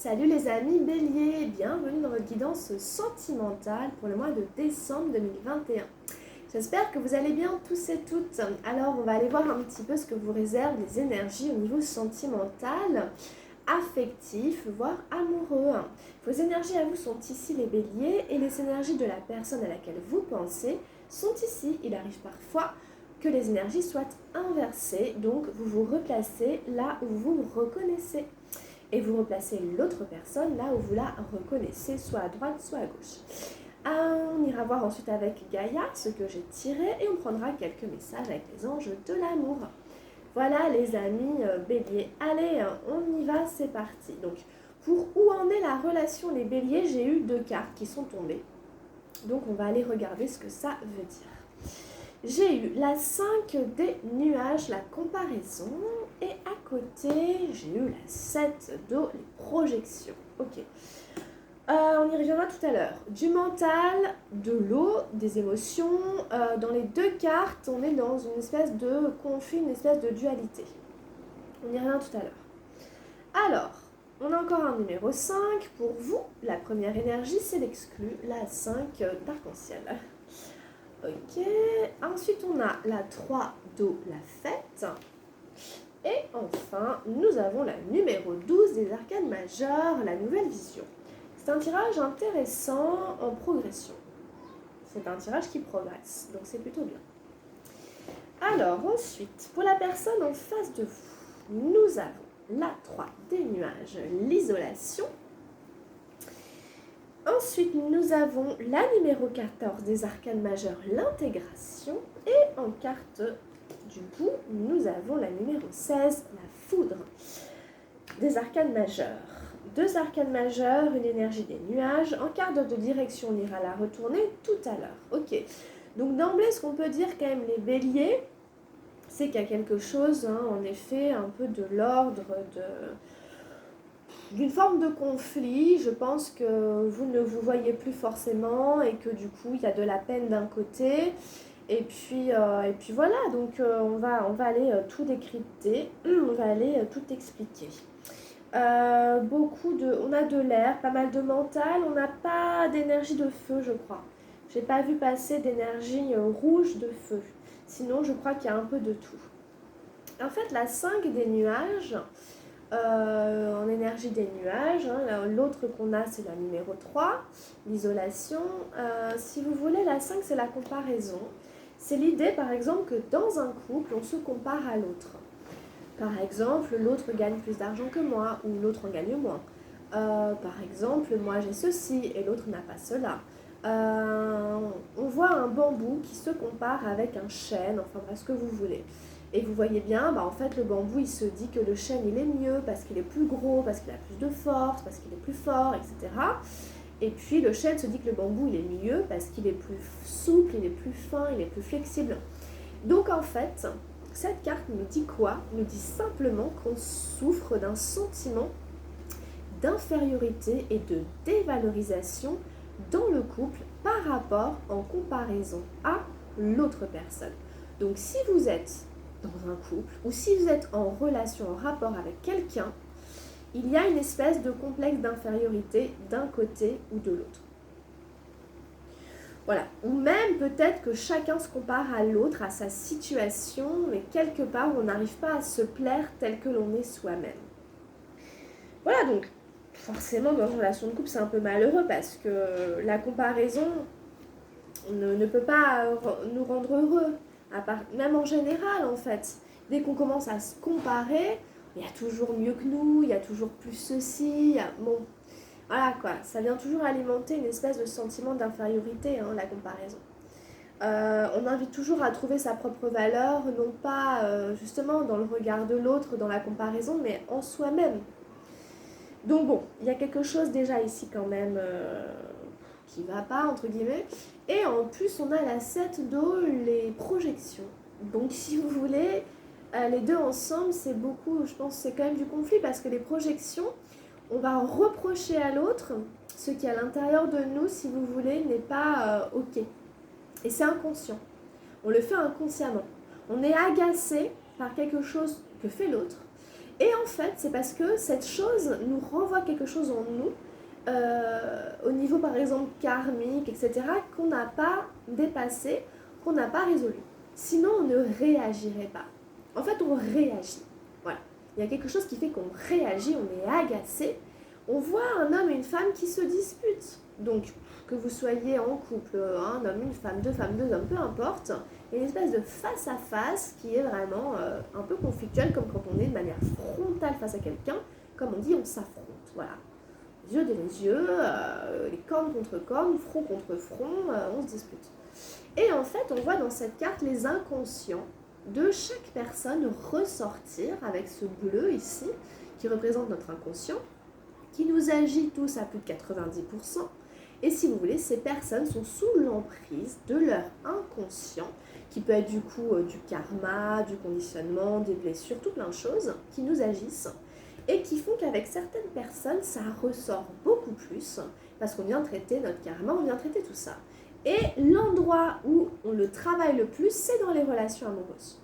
Salut les amis Bélier, bienvenue dans votre guidance sentimentale pour le mois de décembre 2021. J'espère que vous allez bien tous et toutes. Alors on va aller voir un petit peu ce que vous réservent les énergies au niveau sentimental, affectif, voire amoureux. Vos énergies à vous sont ici les Béliers et les énergies de la personne à laquelle vous pensez sont ici. Il arrive parfois que les énergies soient inversées, donc vous vous replacez là où vous vous reconnaissez. Et vous replacez l'autre personne là où vous la reconnaissez, soit à droite, soit à gauche. On ira voir ensuite avec Gaïa ce que j'ai tiré et on prendra quelques messages avec les anges de l'amour. Voilà les amis béliers. Allez, on y va, c'est parti. Donc, pour où en est la relation les béliers, j'ai eu 2 cartes qui sont tombées. Donc, on va aller regarder ce que ça veut dire. J'ai eu la 5 des nuages, la comparaison, et à côté, j'ai eu la 7 d'eau, les projections. Ok. On y reviendra tout à l'heure. Du mental, de l'eau, des émotions. Dans les 2 cartes, on est dans une espèce de conflit, une espèce de dualité. On y revient tout à l'heure. Alors, on a encore un numéro 5. Pour vous, la première énergie, c'est l'exclu, la 5 d'arc-en-ciel. Ok, ensuite on a la 3 d'eau, la fête. Et enfin, nous avons la numéro 12 des arcanes majeures, la nouvelle vision. C'est un tirage intéressant en progression. C'est un tirage qui progresse, donc c'est plutôt bien. Alors ensuite, pour la personne en face de vous, nous avons la 3 des nuages, l'isolation. Ensuite, nous avons la numéro 14 des arcanes majeures, l'intégration. Et en carte du bout, nous avons la numéro 16, la foudre des arcanes majeures. 2 arcanes majeures, une énergie des nuages. En carte de direction, on ira la retourner tout à l'heure. Ok. Donc d'emblée, ce qu'on peut dire quand même les béliers, c'est qu'il y a quelque chose, en effet, un peu de l'ordre d'une forme de conflit. Je pense que vous ne vous voyez plus forcément et que du coup il y a de la peine d'un côté et puis voilà, donc on va aller tout décrypter, on va aller tout expliquer. On a de l'air, pas mal de mental, on n'a pas d'énergie de feu je crois. J'ai pas vu passer d'énergie rouge de feu, sinon je crois qu'il y a un peu de tout. En fait la 5 des nuages, en énergie des nuages. L'autre qu'on a, c'est la numéro 3, l'isolation. Si vous voulez, la 5, c'est la comparaison. C'est l'idée, par exemple, que dans un couple, on se compare à l'autre. Par exemple, l'autre gagne plus d'argent que moi, ou l'autre en gagne moins. Par exemple, moi j'ai ceci et l'autre n'a pas cela. On voit un bambou qui se compare avec un chêne, enfin bref, ce que vous voulez. Et vous voyez bien, en fait, le bambou, il se dit que le chêne, il est mieux parce qu'il est plus gros, parce qu'il a plus de force, parce qu'il est plus fort, etc. Et puis, le chêne se dit que le bambou, il est mieux parce qu'il est plus souple, il est plus fin, il est plus flexible. Donc, en fait, cette carte nous dit quoi? Nous dit simplement qu'on souffre d'un sentiment d'infériorité et de dévalorisation dans le couple par rapport en comparaison à l'autre personne. Donc, si vous êtes dans un couple, ou si vous êtes en relation, en rapport avec quelqu'un, il y a une espèce de complexe d'infériorité d'un côté ou de l'autre. Voilà. Ou même peut-être que chacun se compare à l'autre, à sa situation, mais quelque part on n'arrive pas à se plaire tel que l'on est soi-même. Voilà, donc forcément dans une relation de couple c'est un peu malheureux parce que la comparaison ne peut pas nous rendre heureux. Même en général en fait, dès qu'on commence à se comparer, il y a toujours mieux que nous, il y a toujours plus ceci, bon, voilà quoi, ça vient toujours alimenter une espèce de sentiment d'infériorité, la comparaison. On invite toujours à trouver sa propre valeur, non pas justement dans le regard de l'autre, dans la comparaison, mais en soi-même. Donc bon, il y a quelque chose déjà ici quand même qui va pas, entre guillemets. Et en plus, on a la 7 d'eau, les projections. Donc si vous voulez, les deux ensemble, c'est beaucoup, je pense, c'est quand même du conflit parce que les projections, on va reprocher à l'autre ce qui à l'intérieur de nous, si vous voulez, n'est pas ok. Et c'est inconscient. On le fait inconsciemment. On est agacé par quelque chose que fait l'autre. Et en fait, c'est parce que cette chose nous renvoie quelque chose en nous, au niveau par exemple karmique, etc., qu'on n'a pas dépassé, qu'on n'a pas résolu. Sinon, on ne réagirait pas. En fait, on réagit. Voilà. Il y a quelque chose qui fait qu'on réagit, on est agacé. On voit un homme et une femme qui se disputent. Donc, que vous soyez en couple, un homme, une femme, deux hommes, peu importe, il y a une espèce de face à face qui est vraiment un peu conflictuelle, comme quand on est de manière frontale face à quelqu'un, comme on dit, on s'affronte. Voilà. Les yeux dans les yeux, les cornes contre cornes, front contre front, on se dispute. Et en fait, on voit dans cette carte les inconscients de chaque personne ressortir avec ce bleu ici, qui représente notre inconscient, qui nous agit tous à plus de 90%. Et si vous voulez, ces personnes sont sous l'emprise de leur inconscient, qui peut être du coup du karma, du conditionnement, des blessures, tout plein de choses qui nous agissent et qui font qu'avec certaines personnes, ça ressort beaucoup plus parce qu'on vient traiter notre karma, on vient traiter tout ça. Et l'endroit où on le travaille le plus, c'est dans les relations amoureuses.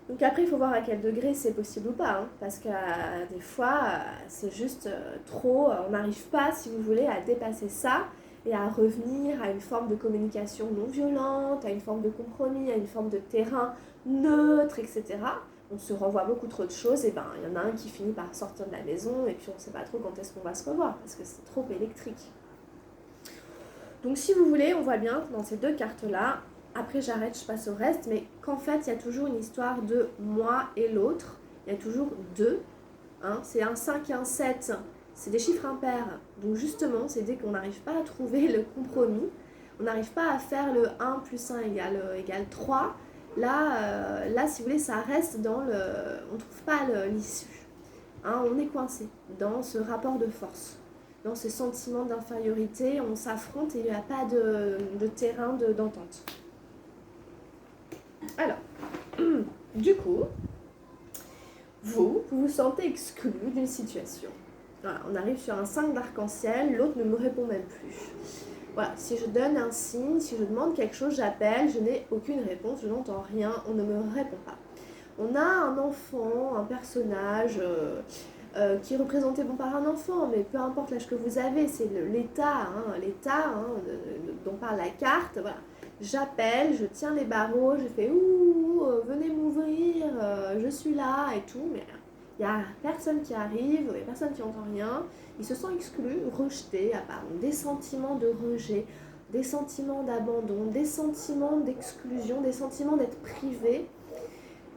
Donc après, il faut voir à quel degré c'est possible ou pas, hein, parce que des fois, c'est juste trop, on n'arrive pas, si vous voulez, à dépasser ça et à revenir à une forme de communication non violente, à une forme de compromis, à une forme de terrain neutre, etc. On se renvoie beaucoup trop de choses, et ben il y en a un qui finit par sortir de la maison, et puis on ne sait pas trop quand est-ce qu'on va se revoir, parce que c'est trop électrique. Donc si vous voulez, on voit bien dans ces deux cartes-là, après j'arrête, je passe au reste, mais qu'en fait il y a toujours une histoire de moi et l'autre, il y a toujours deux, hein, c'est un 5 et un 7, c'est des chiffres impairs, donc justement c'est dès qu'on n'arrive pas à trouver le compromis, on n'arrive pas à faire le 1 plus 1 égale 3, là si vous voulez ça reste dans le, on ne trouve pas l'issue, hein, on est coincé dans ce rapport de force. Dans ces sentiments d'infériorité, on s'affronte et il n'y a pas de terrain d'entente. Alors, du coup, vous vous sentez exclu d'une situation. Voilà, on arrive sur un 5 d'arc-en-ciel, l'autre ne me répond même plus. Voilà, si je donne un signe, si je demande quelque chose, j'appelle, je n'ai aucune réponse, je n'entends rien, on ne me répond pas. On a un enfant, un personnage... qui est représenté par un enfant, mais peu importe l'âge que vous avez, c'est l'état, dont parle la carte. Voilà. J'appelle, je tiens les barreaux, je fais ouh, venez m'ouvrir, je suis là et tout, mais il n'y a personne qui arrive, il n'y a personne qui entend rien. Ils se sentent exclus, rejetés, des sentiments de rejet, des sentiments d'abandon, des sentiments d'exclusion, des sentiments d'être privés.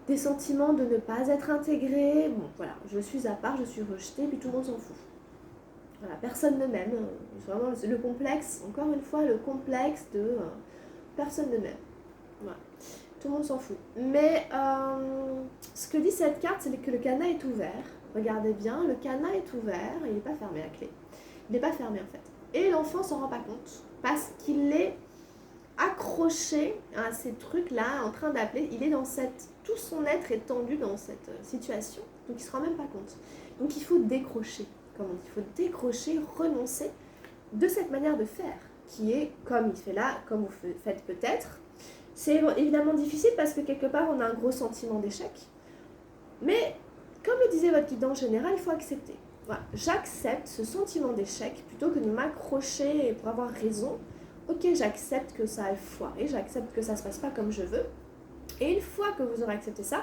Des sentiments de ne pas être intégré, bon voilà, je suis à part, je suis rejetée, puis tout le monde s'en fout. Voilà, personne ne m'aime, c'est vraiment le complexe, encore une fois, le complexe de personne ne m'aime. Voilà, tout le monde s'en fout. Mais ce que dit cette carte, c'est que le cadenas est ouvert. Regardez bien, le cadenas est ouvert, il n'est pas fermé à clé. Il n'est pas fermé en fait. Et l'enfant s'en rend pas compte, parce qu'il est accroché à ces trucs-là, en train d'appeler, il est dans cette... Tout son être est tendu dans cette situation, donc il ne se rend même pas compte. Donc il faut décrocher, comme on dit, il faut décrocher, renoncer de cette manière de faire, qui est comme il fait là, comme vous faites peut-être. C'est évidemment difficile parce que quelque part on a un gros sentiment d'échec, mais comme le disait votre guide en général, il faut accepter. Voilà, j'accepte ce sentiment d'échec plutôt que de m'accrocher pour avoir raison. Ok, j'accepte que ça a foiré, j'accepte que ça ne se passe pas comme je veux. Et une fois que vous aurez accepté ça,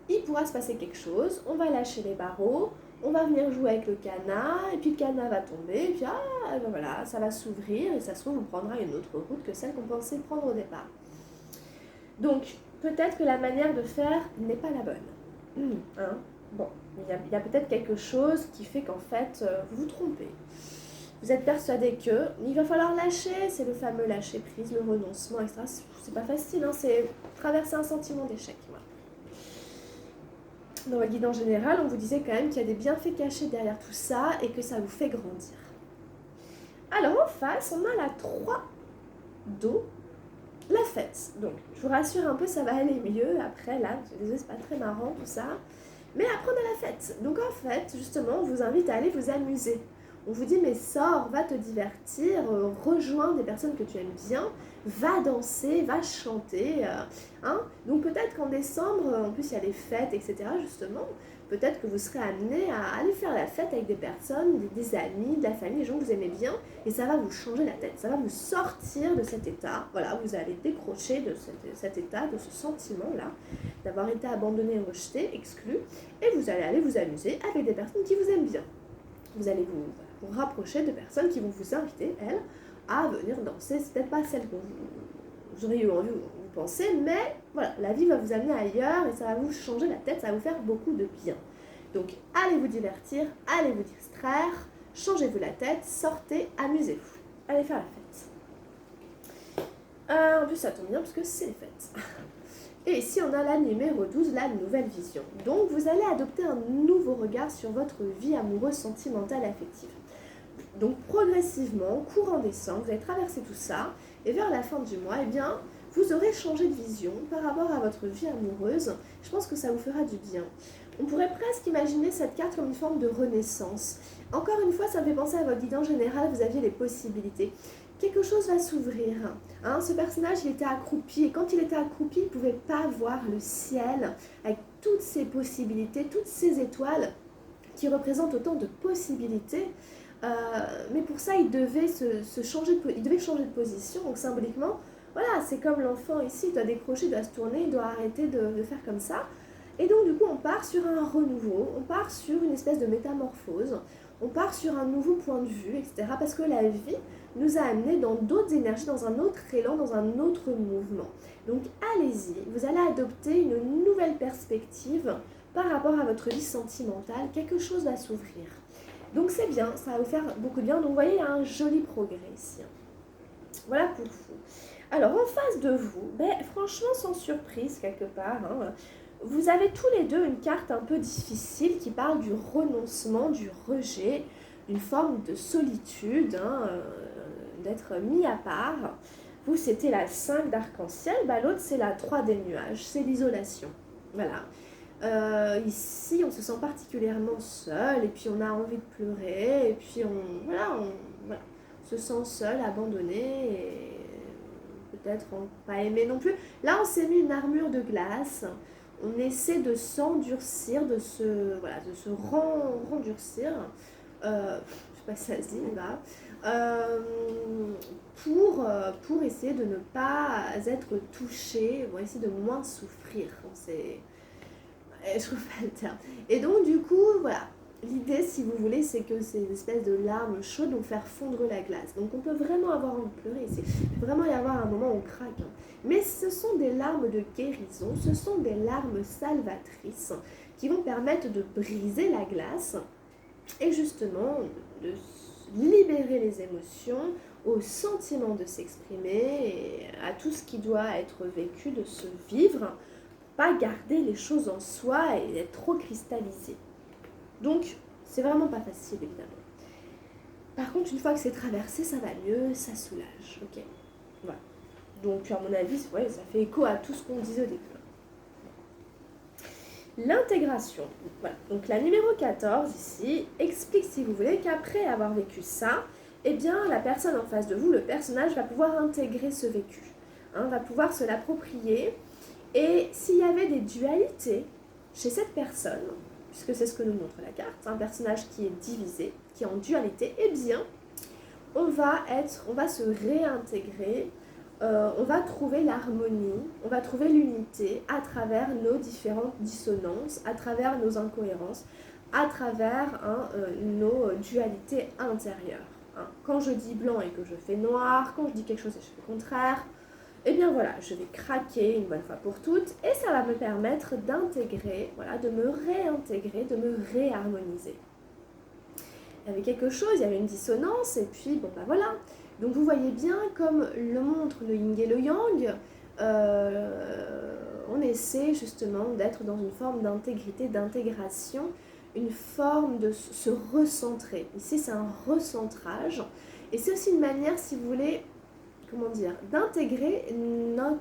il pourra se passer quelque chose, on va lâcher les barreaux, on va venir jouer avec le cadenas, et puis le cadenas va tomber, et puis ben voilà, ça va s'ouvrir, et ça se trouve, on prendra une autre route que celle qu'on pensait prendre au départ. Donc, peut-être que la manière de faire n'est pas la bonne. Hein, bon, il y a peut-être quelque chose qui fait qu'en fait, vous vous trompez. Vous êtes persuadé qu'il va falloir lâcher, c'est le fameux lâcher prise, le renoncement, etc. C'est pas facile, hein, c'est traverser un sentiment d'échec. Voilà. Dans votre guide en général, on vous disait quand même qu'il y a des bienfaits cachés derrière tout ça et que ça vous fait grandir. Alors en face, on a la 3 d'eau, la fête. Donc je vous rassure un peu, ça va aller mieux après, là, désolé, c'est pas très marrant tout ça. Mais après on a la fête. Donc en fait, justement, on vous invite à aller vous amuser. On vous dit, mais sors, va te divertir, rejoins des personnes que tu aimes bien, va danser, va chanter. Hein. Donc peut-être qu'en décembre, en plus il y a les fêtes, etc. justement, peut-être que vous serez amené à aller faire la fête avec des personnes, des amis, de la famille, des gens que vous aimez bien, et ça va vous changer la tête, ça va vous sortir de cet état. Voilà, vous allez décrocher de cet état, de ce sentiment-là, d'avoir été abandonné, rejeté, exclu, et vous allez aller vous amuser avec des personnes qui vous aiment bien. Vous allez vous rapprocher de personnes qui vont vous inviter, elles, à venir danser. C'est peut-être pas celle que vous auriez eu envie de vous penser, mais voilà, la vie va vous amener ailleurs et ça va vous changer la tête, ça va vous faire beaucoup de bien. Donc allez vous divertir, allez vous distraire, changez-vous la tête, sortez, amusez-vous. Allez faire la fête. En plus ça tombe bien parce que c'est les fêtes. Et ici on a la numéro 12, la nouvelle vision. Donc vous allez adopter un nouveau regard sur votre vie amoureuse, sentimentale, affective. Donc progressivement, courant décembre, vous allez traverser tout ça, et vers la fin du mois, eh bien, vous aurez changé de vision par rapport à votre vie amoureuse. Je pense que ça vous fera du bien. On pourrait presque imaginer cette carte comme une forme de renaissance. Encore une fois, ça me fait penser à votre guidance générale, vous aviez les possibilités. Quelque chose va s'ouvrir. Hein, ce personnage, il était accroupi, et quand il était accroupi, il ne pouvait pas voir le ciel avec toutes ses possibilités, toutes ces étoiles qui représentent autant de possibilités. Mais pour ça, il devait changer de position. Donc symboliquement, voilà, c'est comme l'enfant ici, il doit décrocher, il doit se tourner, il doit arrêter de faire comme ça. Et donc du coup, on part sur un renouveau, on part sur une espèce de métamorphose, on part sur un nouveau point de vue, etc. Parce que la vie nous a amenés dans d'autres énergies, dans un autre élan, dans un autre mouvement. Donc allez-y, vous allez adopter une nouvelle perspective par rapport à votre vie sentimentale, quelque chose va s'ouvrir. Donc c'est bien, ça va vous faire beaucoup de bien. Donc vous voyez, il y a un joli progrès ici. Voilà pour vous. Alors en face de vous, franchement sans surprise quelque part, hein, vous avez tous les deux une carte un peu difficile qui parle du renoncement, du rejet, d'une forme de solitude, hein, d'être mis à part. Vous, c'était la 5 d'arc-en-ciel, l'autre, c'est la 3 des nuages, c'est l'isolation. Voilà. Ici, on se sent particulièrement seul, et puis on a envie de pleurer, et puis on se sent seul, abandonné, et peut-être pas aimé non plus. Là, on s'est mis une armure de glace. On essaie de s'endurcir, de se rendurcir, je sais pas si ça se dit là, pour essayer de ne pas être touché, pour essayer de moins souffrir. Je trouve pas le terme. Et donc du coup, voilà, l'idée, si vous voulez, c'est que c'est une espèce de larmes chaudes vont faire fondre la glace. Donc on peut vraiment avoir envie de pleurer ici. Il peut vraiment y avoir un moment où on craque. Hein. Mais ce sont des larmes de guérison, ce sont des larmes salvatrices qui vont permettre de briser la glace et justement de libérer les émotions, au sentiment de s'exprimer et à tout ce qui doit être vécu, de se vivre, pas garder les choses en soi et être trop cristallisé. Donc, c'est vraiment pas facile, évidemment. Par contre, une fois que c'est traversé, ça va mieux, ça soulage, ok. Voilà. Donc, à mon avis, ouais, ça fait écho à tout ce qu'on disait au début. L'intégration. Voilà. Donc, la numéro 14, ici, explique, si vous voulez, qu'après avoir vécu ça, eh bien, la personne en face de vous, le personnage, va pouvoir intégrer ce vécu. Hein, va pouvoir se l'approprier. Et s'il y avait des dualités chez cette personne, puisque c'est ce que nous montre la carte, un personnage qui est divisé, qui est en dualité, eh bien, on va se réintégrer, on va trouver l'harmonie, on va trouver l'unité à travers nos différentes dissonances, à travers nos incohérences, à travers nos dualités intérieures. Hein. Quand je dis blanc et que je fais noir, quand je dis quelque chose et je fais le contraire, eh bien voilà, je vais craquer une bonne fois pour toutes et ça va me permettre d'intégrer, voilà, de me réintégrer, de me réharmoniser. Il y avait quelque chose, il y avait une dissonance et puis bon bah voilà. Donc vous voyez bien comme le montre le yin et le yang, on essaie justement d'être dans une forme d'intégrité, d'intégration, une forme de se recentrer. Ici c'est un recentrage et c'est aussi une manière, si vous voulez, d'intégrer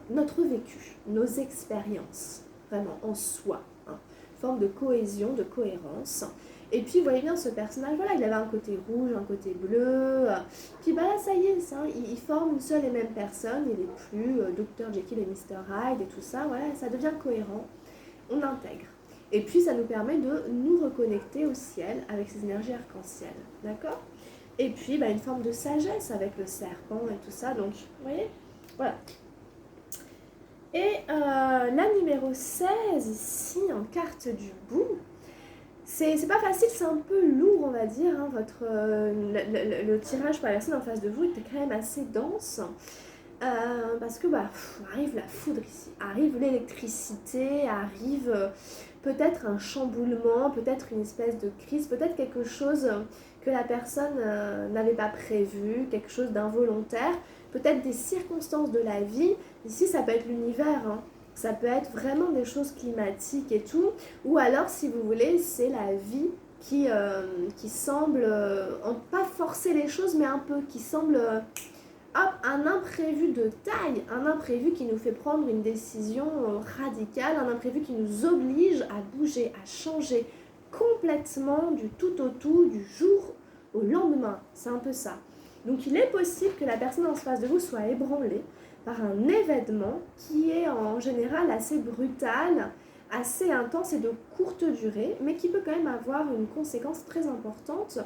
notre vécu, nos expériences, vraiment en soi, hein. Forme de cohésion, de cohérence. Et puis vous voyez bien ce personnage, voilà, il avait un côté rouge, un côté bleu, puis bah là ça y est, il forme une seule et même personne, il n'est plus Dr Jekyll et Mr Hyde et tout ça, voilà, ça devient cohérent, on intègre. Et puis ça nous permet de nous reconnecter au ciel avec ces énergies arc-en-ciel, d'accord? Et puis une forme de sagesse avec le serpent et tout ça, donc vous voyez? Voilà. Et la numéro 16 ici, en carte du bout, c'est pas facile, c'est un peu lourd on va dire, hein, le tirage par la personne en face de vous était quand même assez dense. Parce que arrive la foudre ici, arrive l'électricité, arrive peut-être un chamboulement, peut-être une espèce de crise, peut-être quelque chose que la personne n'avait pas prévu, quelque chose d'involontaire, peut-être des circonstances de la vie. Ici ça peut être l'univers, hein. Ça peut être vraiment des choses climatiques et tout, ou alors si vous voulez c'est la vie qui semble, pas forcer les choses mais un peu, qui semble... hop, un imprévu de taille, un imprévu qui nous fait prendre une décision radicale, un imprévu qui nous oblige à bouger, à changer complètement du tout au tout, du jour au lendemain. C'est un peu ça. Donc il est possible que la personne en face de vous soit ébranlée par un événement qui est en général assez brutal, assez intense et de courte durée, mais qui peut quand même avoir une conséquence très importante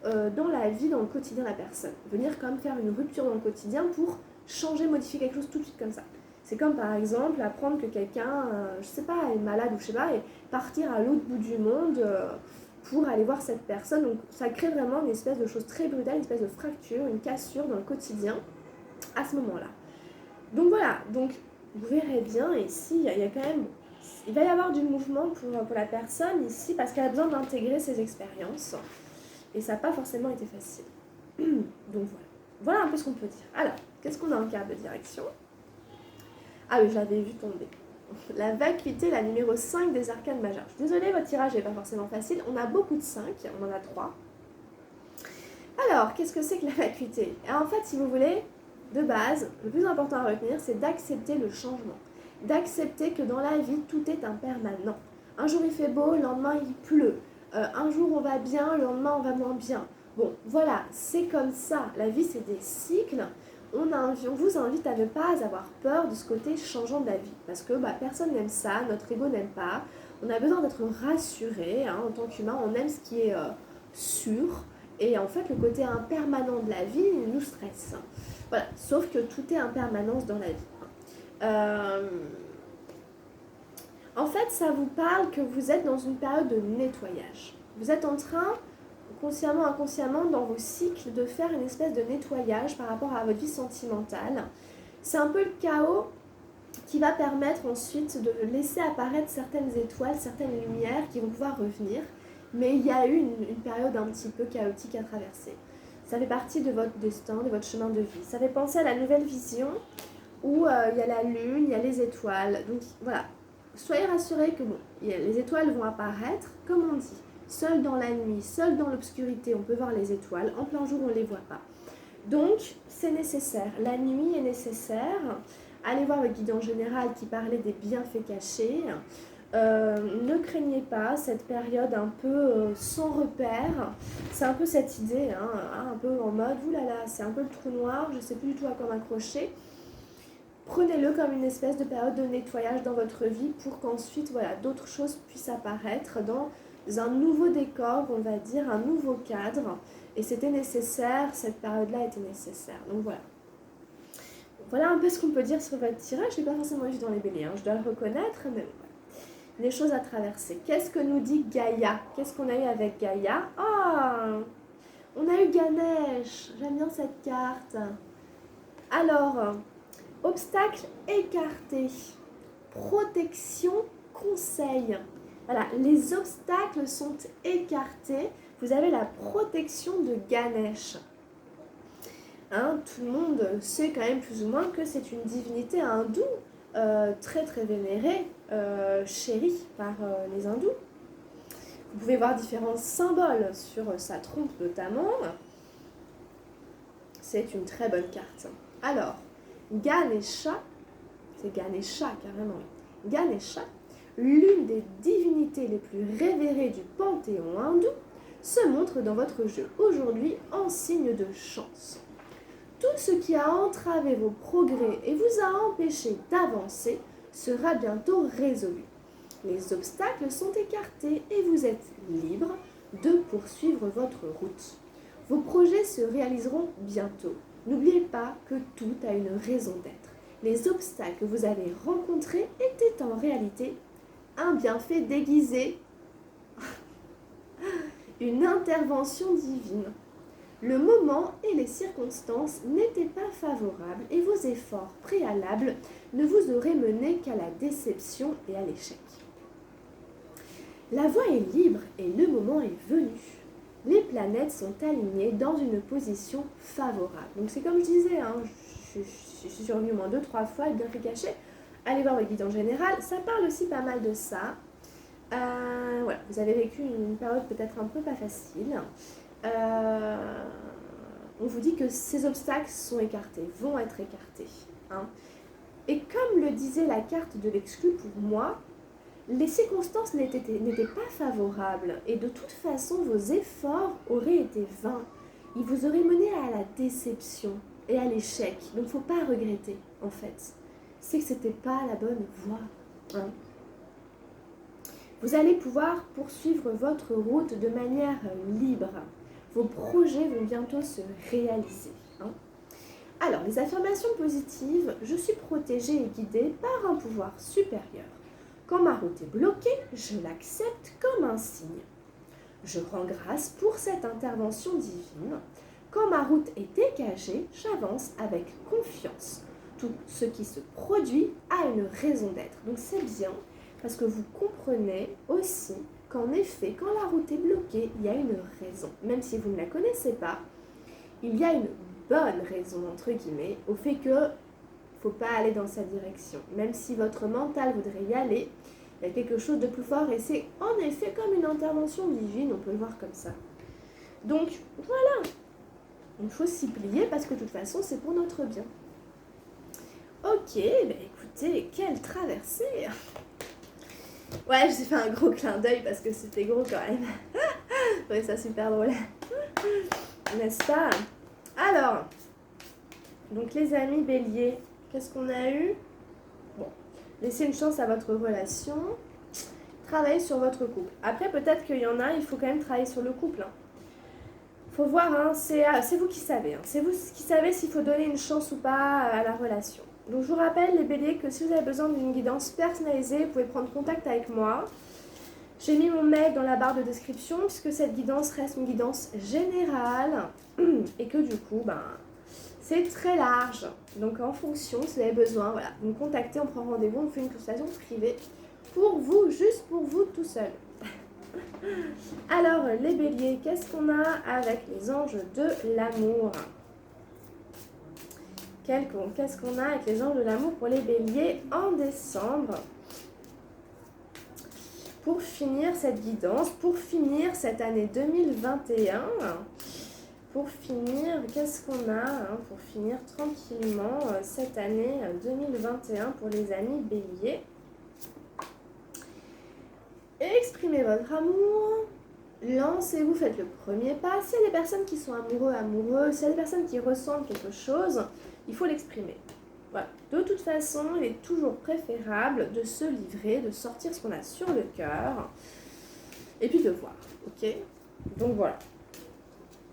dans la vie, dans le quotidien de la personne. Venir comme faire une rupture dans le quotidien pour changer, modifier quelque chose tout de suite comme ça. C'est comme par exemple apprendre que quelqu'un, je sais pas, est malade ou je sais pas, et partir à l'autre bout du monde pour aller voir cette personne. Donc ça crée vraiment une espèce de chose très brutale, une espèce de fracture, une cassure dans le quotidien à ce moment-là. Donc voilà, donc vous verrez bien ici, il y a quand même... Il va y avoir du mouvement pour la personne ici parce qu'elle a besoin d'intégrer ses expériences. Et ça n'a pas forcément été facile. Donc voilà. Voilà un peu ce qu'on peut dire. Alors, qu'est-ce qu'on a en carte de direction? Ah oui, je l'avais vu tomber. La vacuité, la numéro 5 des arcanes majeures. Je suis désolée, votre tirage n'est pas forcément facile. On a beaucoup de 5, on en a 3. Alors, qu'est-ce que c'est que la vacuité? En fait, si vous voulez, de base, le plus important à retenir, c'est d'accepter le changement. D'accepter que dans la vie, tout est impermanent. Un jour il fait beau, le lendemain il pleut. Un jour on va bien, le lendemain on va moins bien. Bon, voilà, c'est comme ça. La vie, c'est des cycles. On vous invite à ne pas avoir peur de ce côté changeant de la vie. Parce que personne n'aime ça, notre ego n'aime pas. On a besoin d'être rassuré, hein, en tant qu'humain, on aime ce qui est sûr. Et en fait, le côté impermanent de la vie nous stresse. Voilà, sauf que tout est impermanence dans la vie. En fait, ça vous parle que vous êtes dans une période de nettoyage. Vous êtes en train, consciemment, inconsciemment, dans vos cycles, de faire une espèce de nettoyage par rapport à votre vie sentimentale. C'est un peu le chaos qui va permettre ensuite de laisser apparaître certaines étoiles, certaines lumières qui vont pouvoir revenir. Mais il y a eu une période un petit peu chaotique à traverser. Ça fait partie de votre destin, de votre chemin de vie. Ça fait penser à la nouvelle vision où il y a la lune, il y a les étoiles. Donc voilà, soyez rassurés que les étoiles vont apparaître, comme on dit, seul dans la nuit, seul dans l'obscurité, on peut voir les étoiles, en plein jour on ne les voit pas. Donc c'est nécessaire, la nuit est nécessaire. Allez voir le guide en général qui parlait des bienfaits cachés. Ne craignez pas cette période un peu sans repère. C'est un peu cette idée, un peu en mode oulala, c'est un peu le trou noir, je ne sais plus du tout à quoi m'accrocher. Prenez-le comme une espèce de période de nettoyage dans votre vie pour qu'ensuite d'autres choses puissent apparaître dans un nouveau décor, on va dire, un nouveau cadre. Et c'était nécessaire, cette période-là était nécessaire. Donc voilà. Voilà un peu ce qu'on peut dire sur votre tirage. Je n'ai pas forcément vu dans les béliers, je dois le reconnaître, mais voilà. Des choses à traverser. Qu'est-ce que nous dit Gaïa? Qu'est-ce qu'on a eu avec Gaïa? On a eu Ganesh. J'aime bien cette carte. Alors, obstacle écarté. Protection, conseil. Voilà, les obstacles sont écartés. Vous avez la protection de Ganesh. Tout le monde sait quand même plus ou moins que c'est une divinité hindoue très très vénérée, chérie par les hindous. Vous pouvez voir différents symboles sur sa trompe notamment. C'est une très bonne carte. Alors, Ganesha, c'est Ganesha carrément. Ganesha, l'une des divinités les plus révérées du panthéon hindou, se montre dans votre jeu aujourd'hui en signe de chance. Tout ce qui a entravé vos progrès et vous a empêché d'avancer sera bientôt résolu. Les obstacles sont écartés et vous êtes libre de poursuivre votre route. Vos projets se réaliseront bientôt. N'oubliez pas que tout a une raison d'être. Les obstacles que vous avez rencontrés étaient en réalité un bienfait déguisé, une intervention divine. Le moment et les circonstances n'étaient pas favorables et vos efforts préalables ne vous auraient mené qu'à la déception et à l'échec. La voie est libre et le moment est venu. Les planètes sont alignées dans une position favorable. Donc c'est comme je disais, hein, je suis survenue au moins 2-3 fois, et bien fait caché. Allez voir le guide en général, ça parle aussi pas mal de ça. Voilà, vous avez vécu une période peut-être un peu pas facile. On vous dit que ces obstacles sont écartés, vont être écartés. Hein. Et comme le disait la carte de l'exclu pour moi, les circonstances n'étaient pas favorables et de toute façon vos efforts auraient été vains. Ils vous auraient mené à la déception et à l'échec. Donc il ne faut pas regretter en fait. C'est que ce n'était pas la bonne voie. Hein. Vous allez pouvoir poursuivre votre route de manière libre. Vos projets vont bientôt se réaliser. Hein. Alors, les affirmations positives, je suis protégée et guidée par un pouvoir supérieur. Quand ma route est bloquée, je l'accepte comme un signe. Je rends grâce pour cette intervention divine. Quand ma route est dégagée, j'avance avec confiance. Tout ce qui se produit a une raison d'être. Donc c'est bien parce que vous comprenez aussi qu'en effet, quand la route est bloquée, il y a une raison. Même si vous ne la connaissez pas, il y a une bonne raison, entre guillemets, au fait que il ne faut pas aller dans sa direction. Même si votre mental voudrait y aller, il y a quelque chose de plus fort et c'est en effet comme une intervention divine, on peut le voir comme ça. Donc voilà, il faut s'y plier parce que de toute façon c'est pour notre bien. Ok, ben écoutez, quelle traversée! Ouais, j'ai fait un gros clin d'œil parce que c'était gros quand même. Je trouvais ça super drôle. N'est-ce pas? Alors, donc les amis béliers, qu'est-ce qu'on a eu? Bon, laissez une chance à votre relation. Travaillez sur votre couple. Après, peut-être qu'il y en a, il faut quand même travailler sur le couple. Hein. Faut voir, hein, c'est vous qui savez. Hein. C'est vous qui savez s'il faut donner une chance ou pas à la relation. Donc je vous rappelle les béliers que si vous avez besoin d'une guidance personnalisée, vous pouvez prendre contact avec moi. J'ai mis mon mail dans la barre de description puisque cette guidance reste une guidance générale et que du coup, c'est très large. Donc en fonction, si vous avez besoin, voilà, vous me contactez, on prend rendez-vous, on fait une consultation privée pour vous, juste pour vous tout seul. Alors les béliers, qu'est-ce qu'on a avec les anges de l'amour? Qu'est-ce qu'on a avec les anges de l'amour pour les béliers en décembre? Pour finir cette guidance, pour finir cette année 2021, pour finir, qu'est-ce qu'on a pour finir tranquillement cette année 2021 pour les amis béliers? Exprimez votre amour, lancez-vous, faites le premier pas. S'il y a des personnes qui sont amoureux, s'il y a des personnes qui ressentent quelque chose, il faut l'exprimer. Voilà. De toute façon, il est toujours préférable de se livrer, de sortir ce qu'on a sur le cœur et puis de voir, ok? Donc voilà.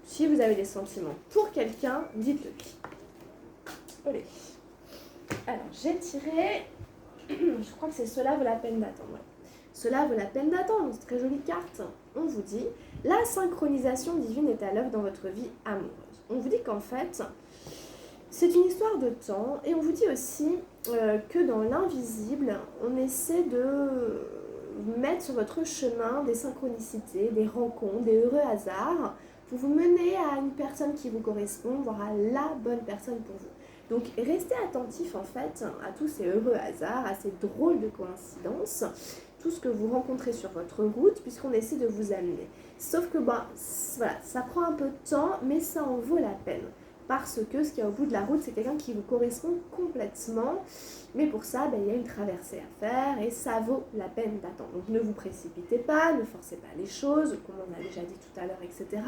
Si vous avez des sentiments pour quelqu'un, dites-le lui. Allez. Alors, j'ai tiré, je crois que c'est cela vaut la peine d'attendre. Ouais. Cela vaut la peine d'attendre, c'est une très jolie carte. On vous dit, la synchronisation divine est à l'œuvre dans votre vie amoureuse. On vous dit qu'en fait, c'est une histoire de temps et on vous dit aussi que dans l'invisible, on essaie de mettre sur votre chemin des synchronicités, des rencontres, des heureux hasards pour vous mener à une personne qui vous correspond, voire à la bonne personne pour vous. Donc restez attentif en fait à tous ces heureux hasards, à ces drôles de coïncidences, tout ce que vous rencontrez sur votre route puisqu'on essaie de vous amener. Sauf que voilà, ça prend un peu de temps mais ça en vaut la peine. Parce que ce qu'il y a au bout de la route, c'est quelqu'un qui vous correspond complètement. Mais pour ça, il y a une traversée à faire et ça vaut la peine d'attendre. Donc ne vous précipitez pas, ne forcez pas les choses, comme on a déjà dit tout à l'heure, etc.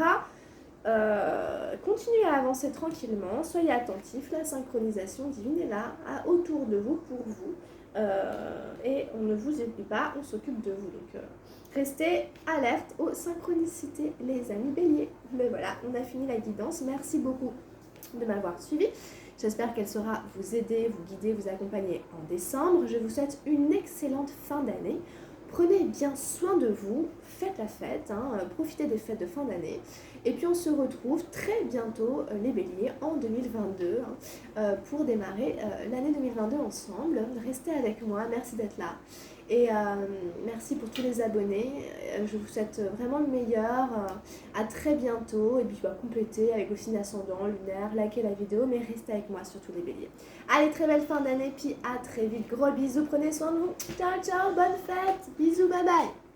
Continuez à avancer tranquillement, soyez attentifs, la synchronisation divine est là, autour de vous, pour vous. Et on ne vous oublie pas, on s'occupe de vous. Donc restez alerte aux synchronicités, les amis béliers. Mais voilà, on a fini la guidance. Merci beaucoup de m'avoir suivi. J'espère qu'elle saura vous aider, vous guider, vous accompagner en décembre. Je vous souhaite une excellente fin d'année. Prenez bien soin de vous, faites la fête, profitez des fêtes de fin d'année. Et puis on se retrouve très bientôt, les béliers, en 2022, pour démarrer l'année 2022 ensemble. Restez avec moi, merci d'être là. Et merci pour tous les abonnés. Je vous souhaite vraiment le meilleur. À très bientôt. Et puis complétez avec aussi l'ascendant lunaire. Likez la vidéo, mais restez avec moi, surtout les béliers. Allez, très belle fin d'année. Puis à très vite. Gros bisous. Prenez soin de vous. Ciao, ciao. Bonne fête. Bisous. Bye bye.